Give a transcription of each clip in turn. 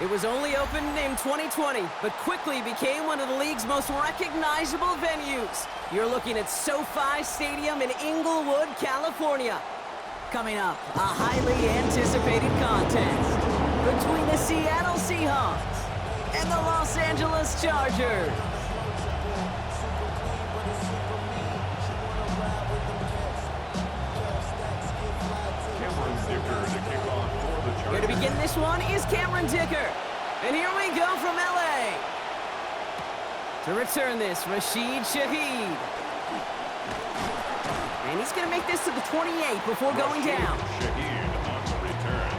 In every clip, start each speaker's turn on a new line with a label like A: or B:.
A: It was only opened in 2020, but quickly became one of the league's most recognizable venues. You're looking at SoFi Stadium in Inglewood, California. Coming up, a highly anticipated contest between the Seattle Seahawks and the Los Angeles Chargers. Here to begin this one is Cameron Dicker. And here we go from LA. To return this, Rashid Shaheed. And he's going to make this to the 28 before going down.
B: Shaheed on the return.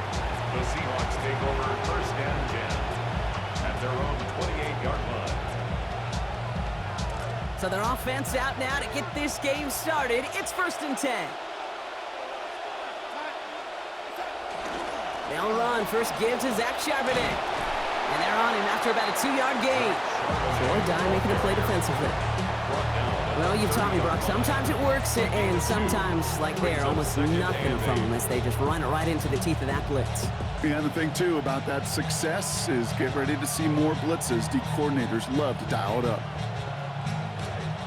B: The Seahawks take over first and 10 at their own 28-yard line.
A: So their offense out now to get this game started. It's first and 10. They'll run. First give to Zach Charbonnet. And they're on him after about a 2-yard gain. Or die making a play defensively. Well, you've taught me, Brock. Sometimes it works, and sometimes, like there, almost nothing from them as they just run it right into the teeth of that blitz.
C: Yeah, the thing, too, about that success is get ready to see more blitzes. D coordinators love to dial it up.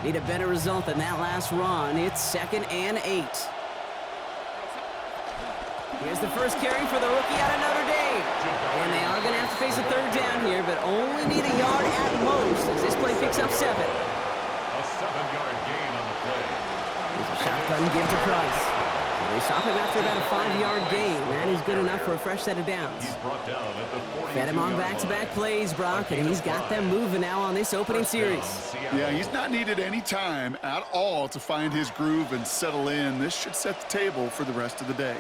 A: Need a better result than that last run. It's 2nd and 8. Here's the first carry for the rookie out of Notre Dame. And they are going to have to face a 3rd down here, but only need a yard at most as this play picks up 7.
B: A 7-yard gain on the play.
A: Here's a shotgun give to Price. They stop him after about a 5-yard gain. That is good enough for a fresh set of downs.
B: He's brought down at the 42-yard
A: Fed him on back-to-back plays, Brock, and he's got them moving now on this opening series.
C: Yeah, he's not needed any time at all to find his groove and settle in. This should set the table for the rest of the day.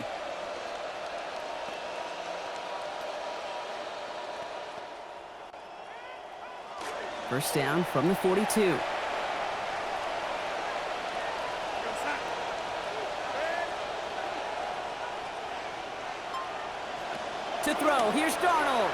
A: First down from the 42. To throw, here's Darnold.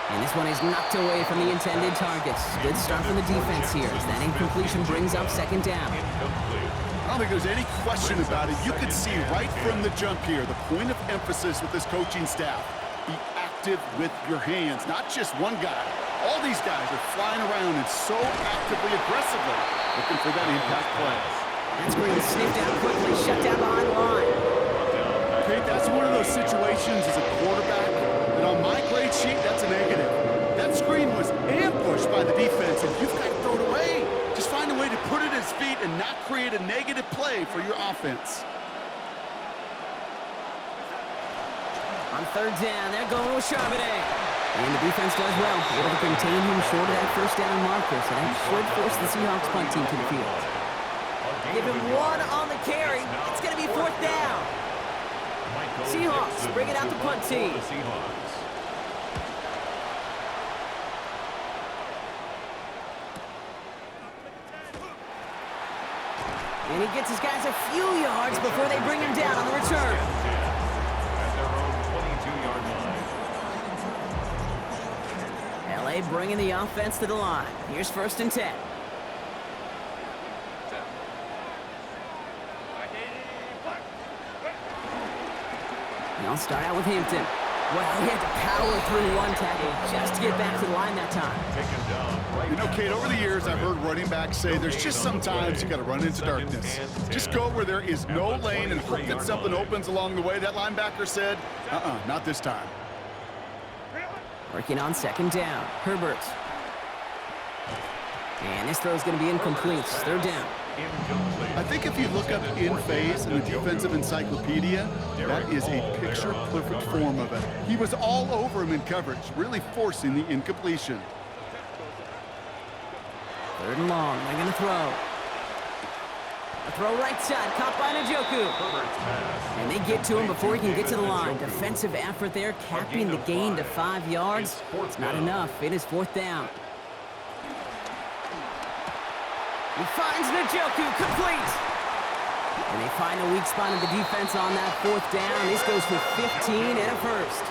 A: And this one is knocked away from the intended targets. Good start from the defense here as that incompletion brings up 2nd down.
C: I don't think there's any question about it. You could see right from the jump here, the point of emphasis with this coaching staff. Be active with your hands, not just one guy. All these guys are flying around and so actively, aggressively looking for that impact play.
A: That's Green sniffed out quickly, shut down behind the line.
C: Okay, that's one of those situations as a quarterback that on my grade sheet, that's a negative. That screen was ambushed by the defense, and you've got to throw it away. Just find a way to put it at his feet and not create a negative play for your offense.
A: On 3rd down, they're going with Charbonnet. And the defense does well, able to contain him short of that 1st down marker, so that should force the Seahawks punt team to the field. Give him 1 on the carry. It's going to be 4th down. Seahawks bring it out the punt team. And he gets his guys a few yards before they bring him down on the return. LA bringing the offense to the line. Here's 1st and 10. And I'll start out with Hampton. Well, he had to power through one tackle just to get back to the line that time.
C: You know, Kate, over the years, I've heard running backs say there's just sometimes you got to run into darkness. Just go where there is no lane and hope that something opens along the way. That linebacker said, not this time.
A: Working on 2nd down. Herbert. And this throw is going to be incomplete. 3rd down.
C: I think if you look up in phase in the defensive encyclopedia, that is a picture-perfect form of it. He was all over him in coverage, really forcing the incompletion.
A: 3rd and long. They're going to throw. A throw right side, caught by Njoku. And they get to him before he can get to the line. Defensive effort there, capping the gain to 5 yards. It's not enough. It is 4th down. He finds Njoku, complete. And they find a weak spot in the defense on that 4th down. This goes for 15 and a 1st.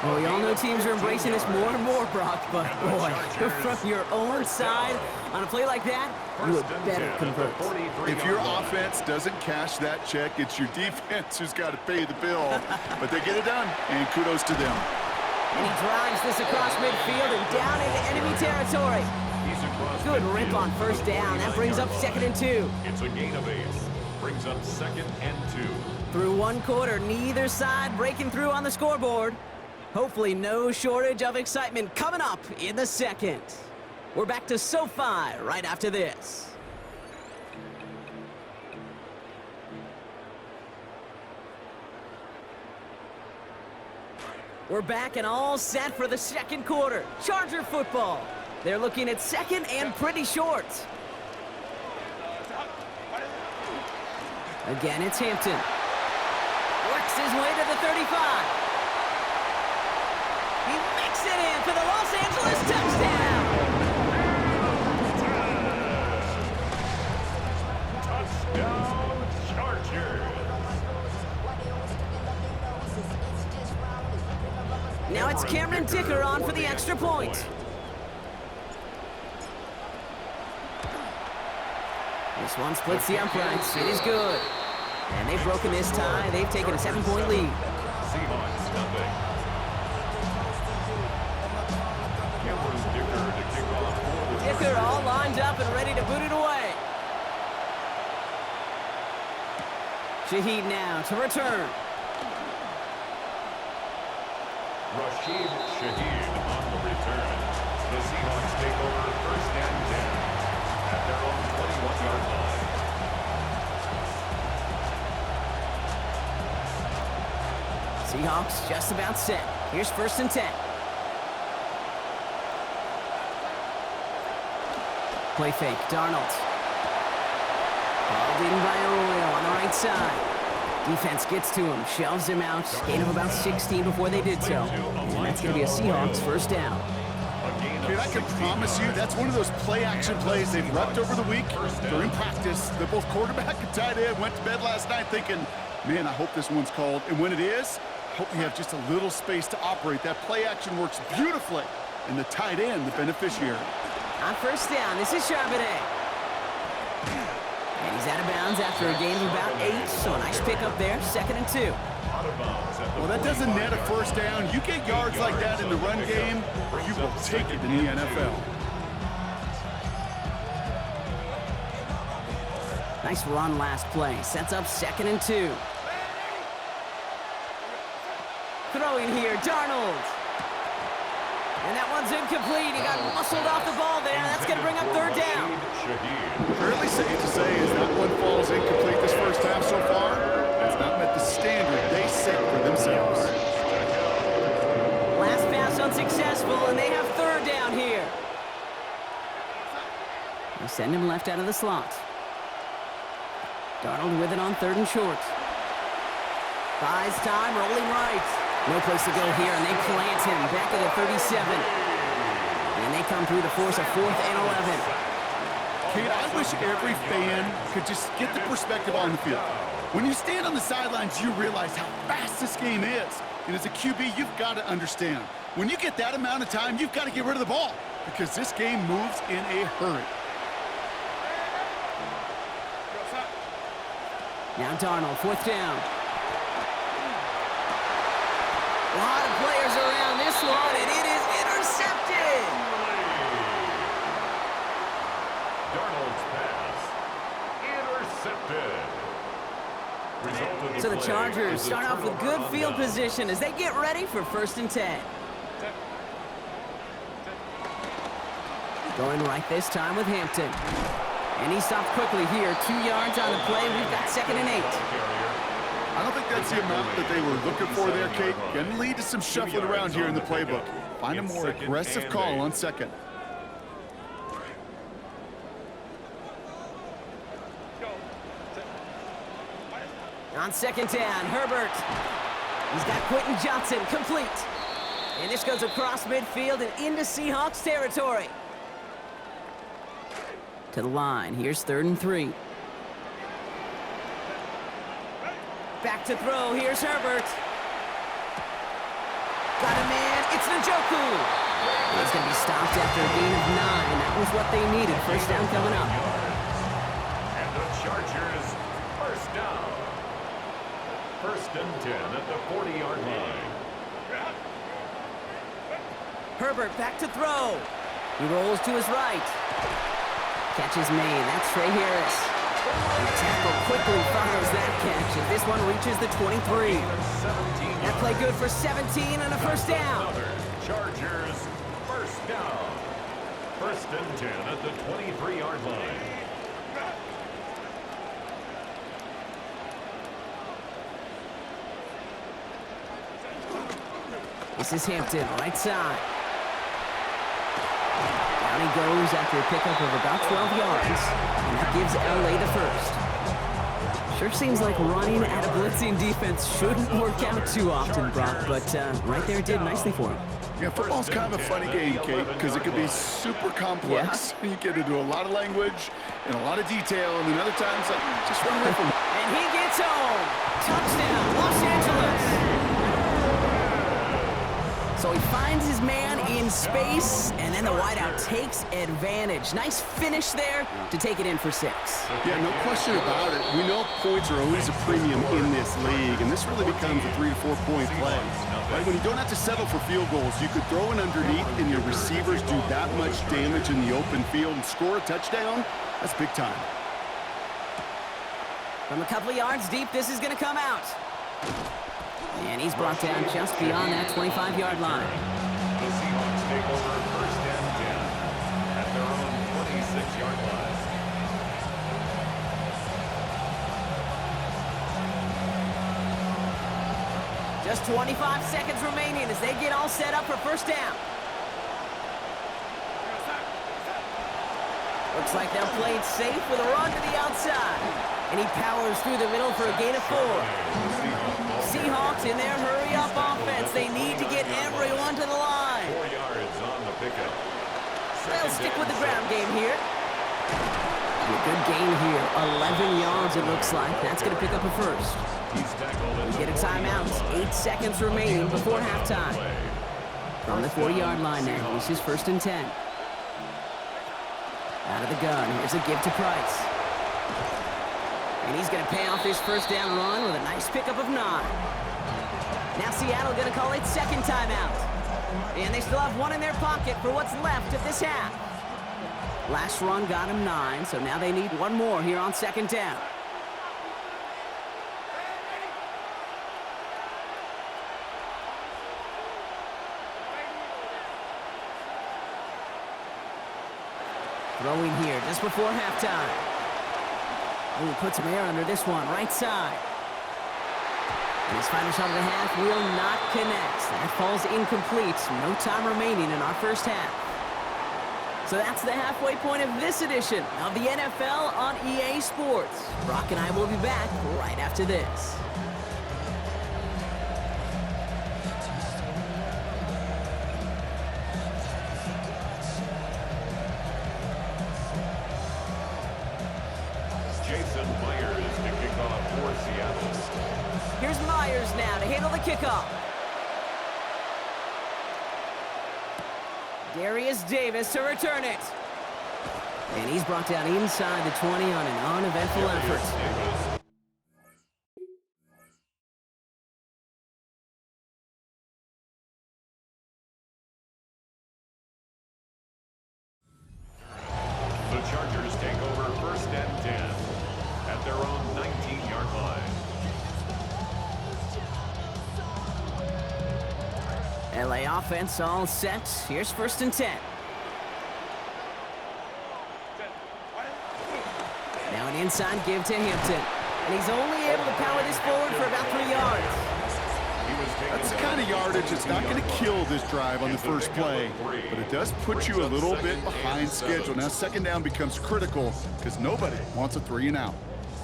A: Well, we all know teams are embracing this more and more, Brock, but boy, from your own side on a play like that, you would better convert.
C: If your offense doesn't cash that check, it's your defense who's got to pay the bill. But they get it done, and kudos to them.
A: And he drives this across midfield and down into enemy territory.
B: He's across
A: Good
B: midfield.
A: rip on first down. That brings up 2nd and 2.
B: It's a gain of 8. Brings up 2nd and 2.
A: Through one quarter, neither side breaking through on the scoreboard. Hopefully no shortage of excitement coming up in the second. We're back to SoFi right after this. We're back and all set for the second quarter. Charger football. They're looking at 2nd and pretty short. Again, it's Hampton. Works his way to the 35. He makes it in for the Los Angeles touchdown.
B: Touchdown, Chargers.
A: Now it's Cameron Dicker on for the extra point. This one splits the uprights. It is good. And they've broken this tie. They've taken a 7-point lead.
B: Seahawks nothing. Cameron Dicker to kick off.
A: Dicker all lined up and ready to boot it away. Shaheed now to return.
B: Rashid Shaheed on the return. The Seahawks take over 1st and 10 at their own 21-yard line.
A: Seahawks just about set. Here's 1st and 10. Play fake, Darnold. Balled in by Arroyo on the right side. Defense gets to him, shelves him out. Gain of about 16 before they did so. And that's going to be a Seahawks 1st down.
C: Dude, I can promise you that's one of those play-action plays they've repped over the week. During practice, the both quarterback and tight end went to bed last night thinking, man, I hope this one's called. And when it is, I hope we have just a little space to operate. That play-action works beautifully. And the tight end, the beneficiary.
A: On 1st down, this is Charbonnet. And he's out of bounds after a gain of about 8, so a nice pickup there, 2nd and 2.
C: Well, that doesn't net a 1st down. You get yards like that in the run game, you will take it in the NFL.
A: Nice run last play. Sets up 2nd and 2. Throwing here, Darnold. And that one's incomplete. He got muscled off the ball there. That's going to bring up 3rd down.
C: Fairly safe to say as that one falls incomplete this 1st half so far. It's not met the standard they set for themselves.
A: Last pass unsuccessful, and they have 3rd down here. They send him left out of the slot. Darnold with it on 3rd and short. Buys time, rolling right. No place to go here, and they plant him back at the 37. And they come through to force a 4th and 11.
C: Kate, I wish every fan could just get the perspective on the field. When you stand on the sidelines, you realize how fast this game is. And as a QB, you've got to understand. When you get that amount of time, you've got to get rid of the ball because this game moves in a hurry.
A: Now Darnold, 4th down. A lot of players around this one, and it is intercepted.
B: Darnold's pass intercepted.
A: So the Chargers start off with good field position as they get ready for 1st and 10. Going right this time with Hampton. And he stopped quickly here. 2 yards on the play. We've got 2nd and 8.
C: I don't think that's the amount that they were looking for there, Kate. Going to lead to some shuffling around here in the playbook. Find a more aggressive call on 2nd.
A: On 2nd down, Herbert. He's got Quentin Johnson complete. And this goes across midfield and into Seahawks territory. To the line. Here's 3rd and 3. Back to throw. Here's Herbert. Got a man. It's Njoku. He's going to be stopped after a gain of 9. That was what they needed. 1st down coming up.
B: And the Chargers 1st down. 1st and 10 at the 40-yard line.
A: Herbert back to throw. He rolls to his right. Catch is made. That's Trey Harris. And the tackle quickly follows that catch as this one reaches the 23. That play good for 17 and a first down.
B: Chargers first down. First and 10 at the 23-yard line.
A: This is Hampton, right side. Down he goes after a pickup of about 12 yards. And that gives LA the first. Sure seems like running at a blitzing defense shouldn't work out too often, Brock, but right there it did nicely for him.
C: Yeah, football's kind of a funny game, Kate, because it can be super complex. Yeah. You get into a lot of language and a lot of detail, and then other times, just run away from it.
A: And he gets home. Touchdown, Los Angeles. So he finds his man in space, and then the wideout takes advantage. Nice finish there to take it in for 6.
C: Yeah, no question about it. We know points are always a premium in this league, and this really becomes a 3 to 4 point play. Right? When you don't have to settle for field goals, you could throw it underneath, and your receivers do that much damage in the open field and score a touchdown. That's big time.
A: From a couple of yards deep, this is going to come out. And he's brought down just beyond that 25-yard line.
B: The Seahawks take over first and 10 at their own 26-yard line.
A: Just 25 seconds remaining as they get all set up for first down. Looks like they'll play it safe with a run to the outside. And he powers through the middle for a gain of 4. Seahawks in their hurry-up offense. They need to get everyone to the line.
B: 4 yards on the pickup.
A: They'll stick with the ground game here. And a good gain here. 11 yards it looks like. That's going to pick up a first. We get a timeout. 8 seconds remaining before halftime. From the 4-yard line now. This is first and 10. Out of the gun. Here's a give to Price. And he's going to pay off his first down run with a nice pickup of 9. Now Seattle going to call it second timeout. And they still have one in their pocket for what's left of this half. Last run got him 9, so now they need one more here on second down. Throwing here just before halftime. Ooh, put some air under this one, right side. And his final shot of the half will not connect. That falls incomplete. No time remaining in our first half. So that's the halfway point of this edition of the NFL on EA Sports. Brock and I will be back right after this. Here's Myers now to handle the kickoff. Darius Davis to return it. And he's brought down inside the 20 on an uneventful effort.
B: The Chargers take over first and 10 at their own 19-yard line.
A: LA offense all set. Here's first and 10. Now an inside give to Hampton. And he's only able to power this forward for about 3 yards.
C: That's the kind of yardage that's not going to kill this drive on the first play, but it does put you a little bit behind schedule. Now second down becomes critical because nobody wants a 3 and out.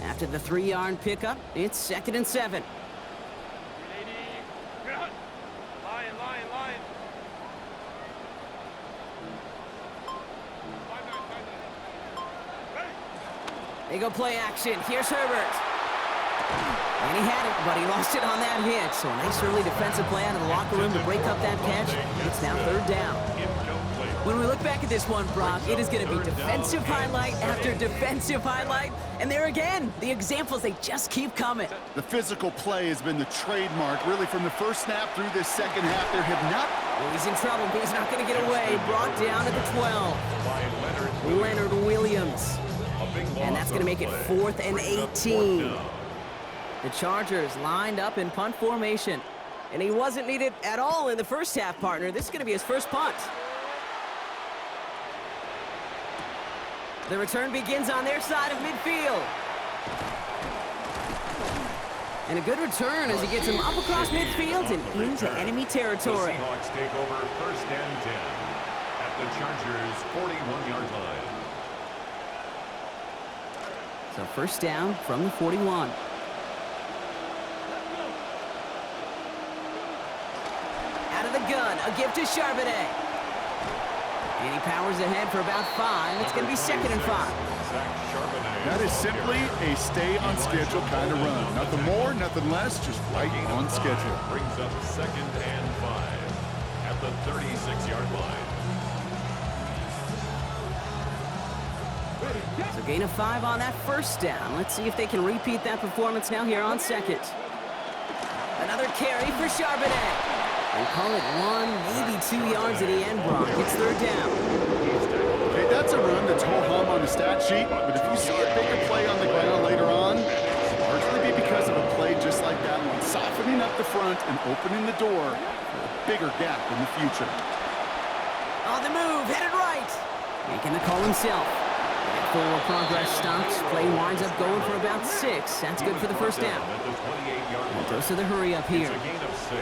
A: After the 3-yard pickup, it's second and 7. They go play action. Here's Herbert. And he had it, but he lost it on that hit. So a nice early defensive play out of the locker room to break up that catch. It's now third down. When we look back at this one, Brock, it is going to be defensive highlight after defensive highlight. And there again, the examples, they just keep coming.
C: The physical play has been the trademark, really, from the first snap through this second half. There have not
A: Oh, he's in trouble, but he's not going to get away. Brought down at the 12.
B: By
A: Leonard Williams.
B: A big
A: And
B: loss
A: that's going to
B: on
A: make it
B: play.
A: 4th and
B: Brings up
A: 18.
B: 4th down.
A: The Chargers lined up in punt formation. And he wasn't needed at all in the first half, partner. This is going to be his first punt. The return begins on their side of midfield. And a good return as he gets him up across midfield and into enemy territory.
B: The Seahawks take over 1st and 10 at the Chargers' 41-yard line.
A: So first down from the 41. Out of the gun, a give to Charbonnet. And he powers ahead for about 5. It's going to be 2nd and 5.
C: That is simply a stay on schedule kind of run. Nothing more, nothing less, just right on schedule.
B: Brings up 2nd and 5 at the 36-yard line.
A: So gain of 5 on that first down. Let's see if they can repeat that performance now here on 2nd. Another carry for Charbonnet. And call it 1, maybe 2 yards at the end, Brock. It's 3rd down.
C: Okay, that's a run that's ho-hum on the stat sheet, but if you see a bigger play on the ground later on, it'll largely be because of a play just like that one, softening up the front and opening the door for a bigger gap in the future.
A: On the move, headed right. Making the call himself. Forward progress stops. Play winds up going for about 6. That's good for the first down.
B: At the 28-yard
A: And
B: line.
A: goes to the hurry up here.
B: It's a gain of 6.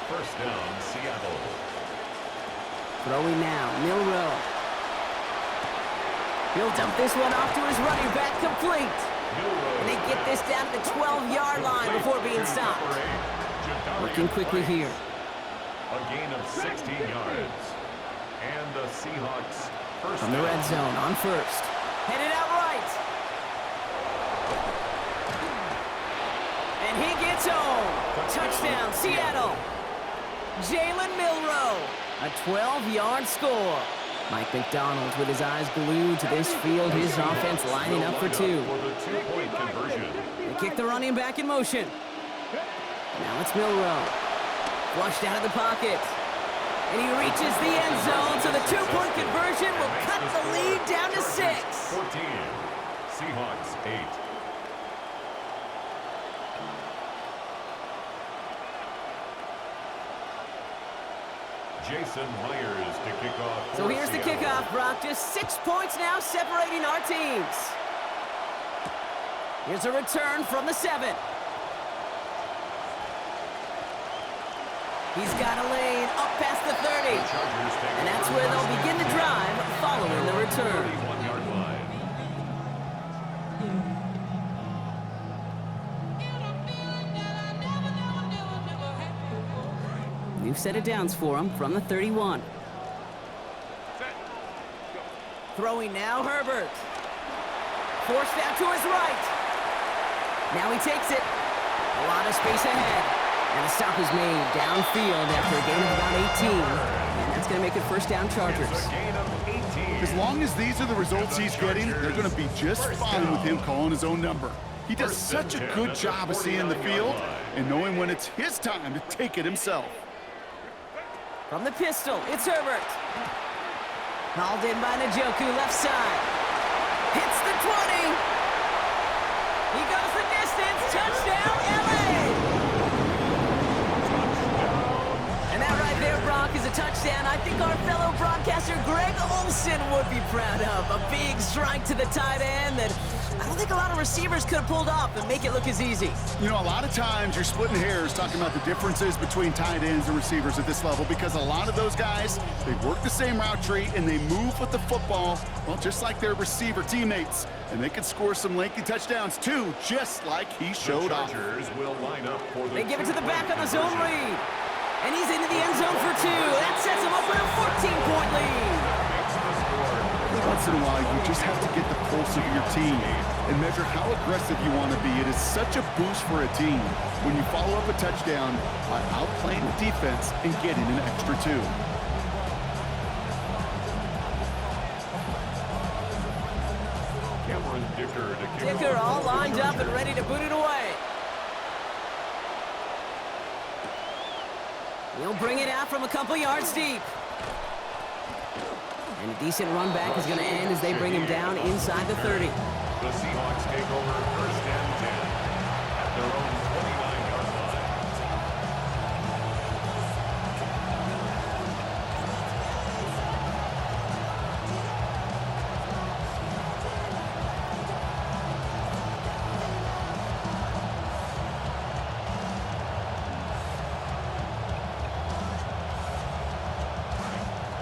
B: First down, Seattle.
A: Throwing now, Milrow. He'll dump this one off to his running back, complete. And they get this down to the 12-yard line before being stopped. Working quickly here.
B: A gain of 16 yards. And the Seahawks first
A: From the red zone on first. Headed out right. And he gets home. Touchdown, Seattle. Jalen Milrow. A 12-yard score. Mike McDonald with his eyes glued to this field. His offense lining up for 2.
B: For the 2-point conversion.
A: They kick the running back in motion. Now it's Milrow. Flushed out of the pocket. And he reaches the end zone, so the 2-point conversion will cut the lead down to 6.
B: 14. Seahawks 8. Jason Myers to kick off.
A: So here's the kickoff, Brock. Just 6 points now separating our teams. Here's a return from the 7. He's got a lane up past the 30. And that's where they'll begin the drive following the return.
B: 31-yard line.
A: New set of downs for him from the 31. Throwing now, Herbert. Forced out to his right. Now he takes it. A lot of space ahead. And the stop is made downfield after a gain of about 18. And that's going to make it first down Chargers.
B: It's a gain of 18.
C: As long as these are the results he's getting, they're going to be just fine with him calling his own number. He does such a good job of seeing the field and knowing when it's his time to take it himself.
A: From the pistol, it's Herbert. Hauled in by Njoku, left side. Hits the 20. He goes the distance. Touchdown, LA! And that right there, Brock, is a touchdown I think our fellow broadcaster Greg Olsen would be proud of. A big strike to the tight end that I don't think a lot of receivers could have pulled off and make it look as easy.
C: You know, a lot of times you're splitting hairs talking about the differences between tight ends and receivers at this level because a lot of those guys, they work the same route tree and they move with the football, well, just like their receiver teammates. And they could score some lengthy touchdowns too, just like he showed off.
B: The Chargers will line up for the
A: They give it to the back on the zone read. And he's into the end zone for 2. That sets him up with a 14-point lead.
C: Once in a while, you just have to get the pulse of your team and measure how aggressive you want to be. It is such a boost for a team when you follow up a touchdown by outplaying the defense and getting an extra 2.
B: Cameron Dicker to kick
A: Dicker
B: off
A: all
B: for the
A: lined up and
B: Chargers.
A: ready to boot it away. He'll bring it out from a couple yards deep. And a decent run back is going to end as they bring him down inside the 30.
B: The Seahawks take over first and 10 at their own 29-yard line.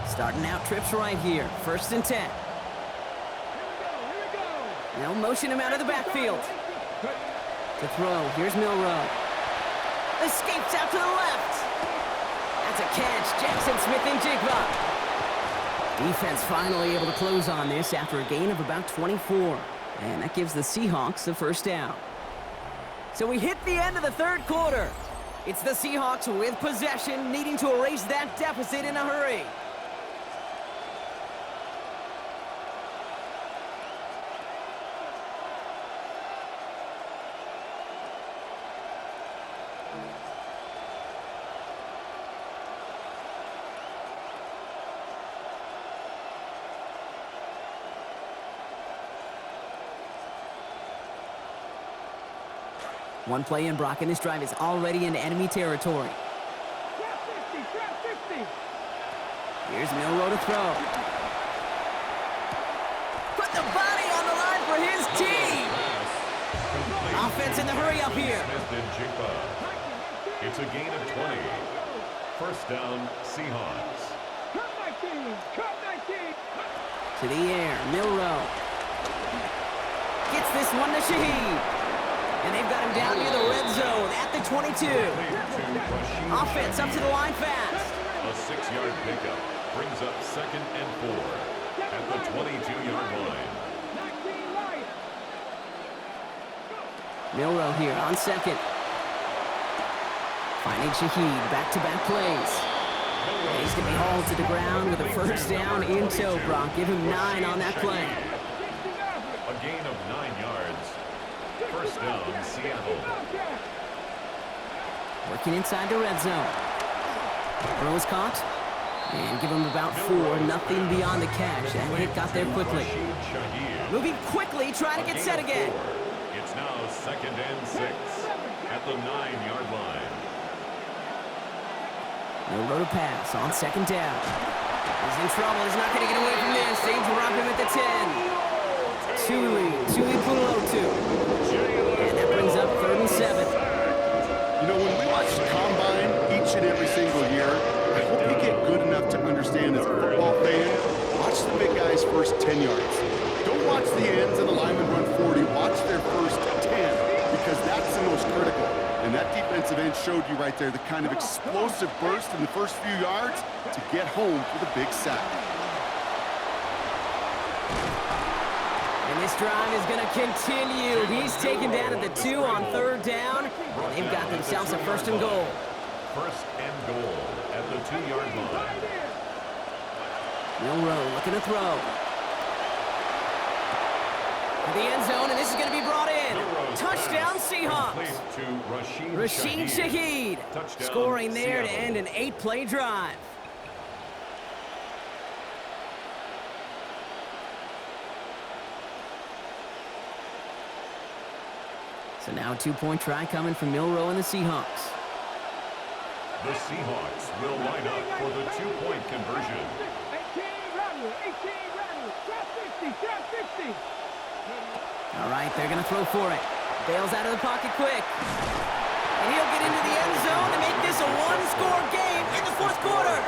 A: Starting out trips right here. First and 10. They'll motion him out of the backfield. To throw. Here's Milrow. Escapes out to the left. That's a catch. Jackson Smith and Jigba. Defense finally able to close on this after a gain of about 24. And that gives the Seahawks the first down. So we hit the end of the third quarter. It's the Seahawks with possession, needing to erase that deficit in a hurry. One play in, Brock, and this drive is already into enemy territory. Here's Milrow to throw. Put the body on the line for his team. Offense in the hurry up here.
B: It's a gain of 20. First down, Seahawks.
A: To the air, Milrow. Gets this one to Shaheed. And they've got him down near the red zone at the 22. Offense up to the line fast.
B: A 6-yard pickup brings up second and 4 at the 22-yard line.
A: Milrow here on second. Finding Shaheed, back-to-back plays. And he's going to be hauled to the ground with a first down in tow, Brock. Give him 9 on that play.
B: A gain of 9 yards. First down, Seattle.
A: Working inside the red zone. Throw is caught. And give him about 4. Nothing beyond the catch. That hit got there quickly. Moving quickly, trying to get set again.
B: It's now second and 6 at the 9-yard line.
A: Milrow to pass on second down. He's in trouble. He's not going to get away from this. They drop him at the 10. Tuli Pulotu. And that brings up 3rd and 7.
C: You know, when we watch the Combine each and every single year, I hope you get good enough to understand as a football fan, watch the big guys' first 10 yards. Don't watch the ends and the linemen run 40. Watch their first 10, because that's the most critical. And that defensive end showed you right there the kind of explosive burst in the first few yards to get home for the big sack.
A: And this drive is going to continue. He's taken down at the 2 on 3rd down. And they've got themselves a 1st and goal.
B: First and goal at the 2-yard line.
A: Milrow looking to throw. To the end zone, and this is going to be brought in. Touchdown, Seahawks. Rashid Shaheed scoring there to end an 8-play drive. So now a 2-point try coming from Milrow and the Seahawks.
B: The Seahawks will line up for the 2-point conversion.
A: All right, they're going to throw for it. Bails out of the pocket quick. And he'll get into the end zone to make this a 1-score game in the 4th quarter.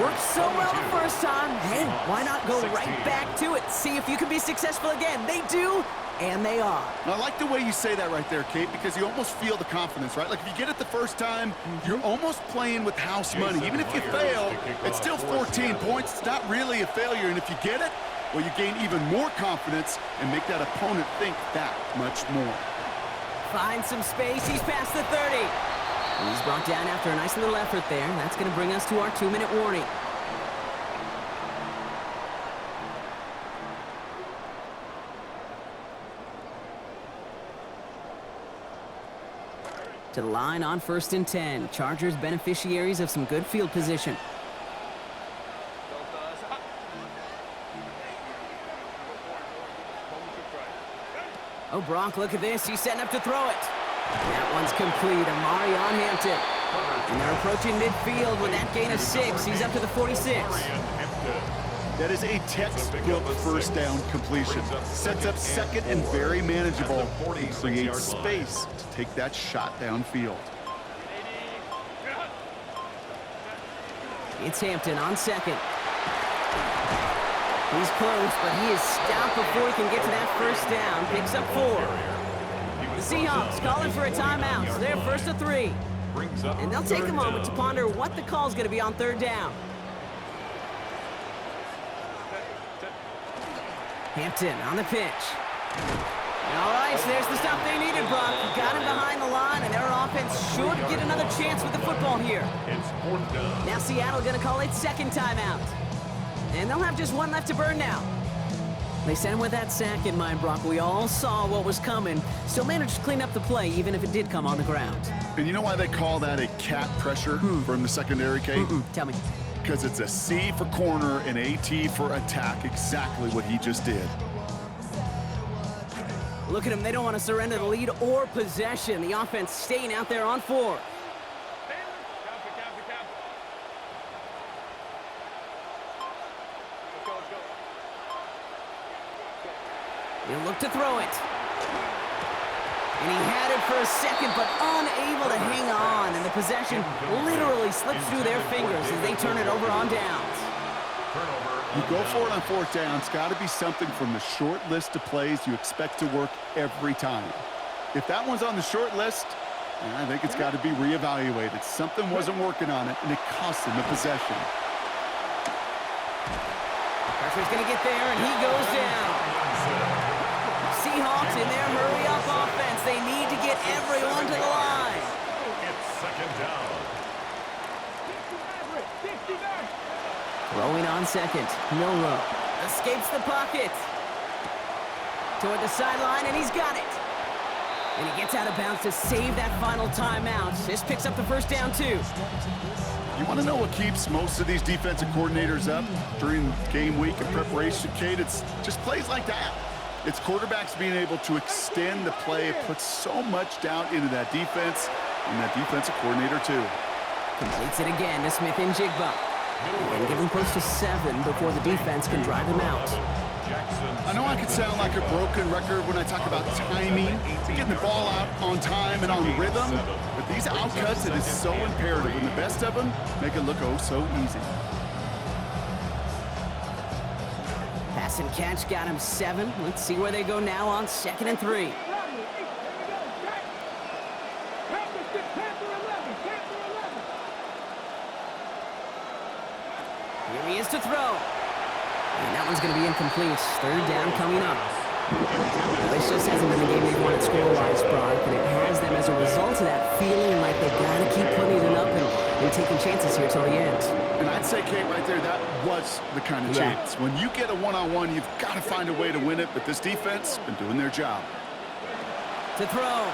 A: Worked so well the first time. Hey, why not go right back to it? See if you can be successful again. They do, and they are.
C: And I like the way you say that right there, Kate, because you almost feel the confidence, right? Like if you get it the first time, you're almost playing with house money. Even if you fail, it's still 14 points. It's not really a failure. And if you get it, well, you gain even more confidence and make that opponent think that much more.
A: Finds some space. He's past the 30. And he's brought down after a nice little effort there. That's going to bring us to our 2-minute warning. to the line on 1st and 10. Chargers beneficiaries of some good field position. Oh, Brock, look at this. He's setting up to throw it. That one's complete. Amari on Hampton. And they're approaching midfield with that gain of 6. He's up to the 46.
C: That is a textbook first down completion. Sets up second and very manageable. And creates space to take that shot downfield.
A: It's Hampton on second. He's close, but he is stopped before he can get to that first down. Picks up 4. The Seahawks calling for a timeout. So they're 1st and 3. And they'll take a moment to ponder what the call is going to be on 3rd down. Hampton on the pitch. All right, so there's the stop they needed, Brock. Got him behind the line, and their offense should get another chance with the football here. Now Seattle going to call it 2nd timeout. And they'll have just 1 left to burn now. They sent him with that sack in mind, Brock. We all saw what was coming. Still managed to clean up the play, even if it did come on the ground.
C: And you know why they call that a cat pressure from the secondary, Kate?
A: Tell me.
C: Because it's a C for corner and a T for attack. Exactly what he just did.
A: Look at them. They don't want to surrender the lead or possession. The offense staying out there on 4. He'll look to throw it. And he had it for a second, but unable to hang on. And the possession literally slips through their fingers as they turn it over on downs.
C: You go for it on 4th down. It's got to be something from the short list of plays you expect to work every time. If that one's on the short list, I think it's got to be reevaluated. Something wasn't working on it, and it cost him the possession.
A: Pressure's going to get there, and he goes down. Seahawks in their hurry-up offense. They need to get everyone to the line.
B: It's 2nd down.
A: Throwing on 2nd. Milroe escapes the pocket. Toward the sideline, and he's got it. And he gets out of bounds to save that final timeout. This picks up the 1st down, too.
C: You want to know what keeps most of these defensive coordinators up during game week and preparation, Kate? It's just plays like that. It's quarterbacks being able to extend the play. It puts so much down into that defense and that defensive coordinator, too.
A: Completes it again to Smith and Jigba. And give him close to 7 before the defense can drive him out.
C: I know I could sound like a broken record when I talk about timing, getting the ball out on time and on rhythm, but these outcuts, it is so imperative, and the best of them make it look oh so easy.
A: Pass and catch got him 7. Let's see where they go now on 2nd and 3. Here he is to throw. And that one's going to be incomplete. 3rd down coming up. Well, this just hasn't been the game they've wanted score-wise, Brock, and it has them as a result of that feeling like they got to keep putting it up and taking chances here till the end.
C: And I'd say, Kate, right there, that was the kind of chance. When you get a one-on-one, you've got to find a way to win it, but this defense been doing their job.
A: To throw.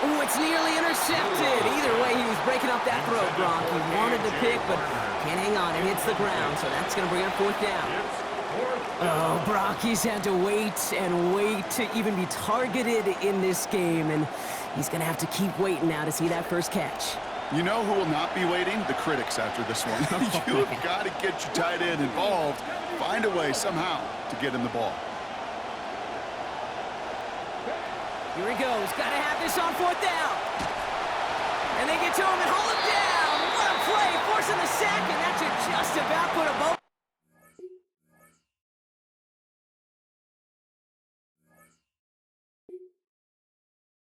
A: Oh, it's nearly intercepted. Either way, he was breaking up that throw, Brock. He wanted to pick, but can't hang on. It hits the ground, so that's going to bring up 4th down. Oh, Brock, he's had to wait and wait to even be targeted in this game, and he's going to have to keep waiting now to see that first catch.
C: You know who will not be waiting? The critics after this one. You've got to get your tight end involved. Find a way somehow to get him the ball.
A: Here he goes. Got to have this on 4th down. And they get to him and haul him down. What a play, forcing the sack, and that should just about put a bow